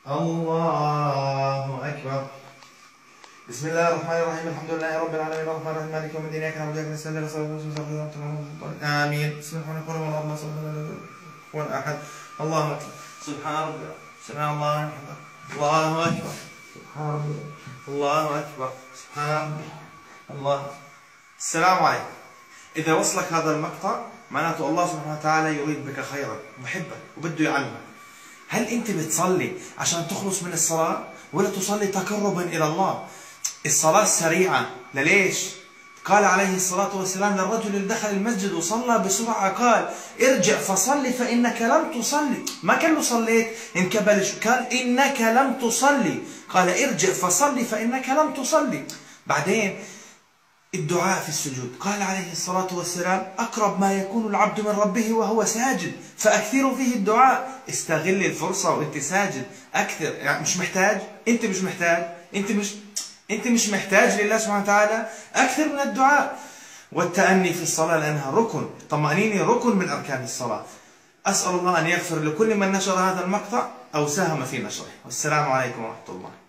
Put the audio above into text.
الله أكبر. بسم الله الرحمن الرحيم. الحمد لله رب العالمين الرحمن الرحيم مالك يوم الدين إياك نعبد وإياك نستعين صراط آمين. بسم الله الرحمن الرحيم. اللهم صل على محمد أحد. الله أكبر. سبحان ربي. سبحان الله أكبر. الله أكبر. سبحان ربي. الله أكبر. سبحان ربي. الله. السلام عليكم. إذا وصلك هذا المقطع معناته الله سبحانه وتعالى يريد بك خيرا وبحبك وبده يعلمك. هل أنت بتصلي عشان تخلص من الصلاة ولا تصلي تقربا إلى الله؟ الصلاة السريعة ليش؟ قال عليه الصلاة والسلام للرجل اللي دخل المسجد وصلى بسرعة قال ارجع فصلي فإنك لم تصلي. ما قال له صليت انكبل، قال إنك لم تصلي، قال ارجع فصلي فإنك لم تصلي. بعدين الدعاء في السجود قال عليه الصلاة والسلام أقرب ما يكون العبد من ربه وهو ساجد فأكثروا فيه الدعاء. استغل الفرصة وانت ساجد أكثر. يعني مش محتاج، انت مش محتاج، انت مش محتاج لله سبحانه وتعالى، أكثر من الدعاء. والتأني في الصلاة لأنها ركن، طمأنينة ركن من أركان الصلاة. أسأل الله أن يغفر لكل من نشر هذا المقطع أو ساهم في نشره. والسلام عليكم ورحمة الله.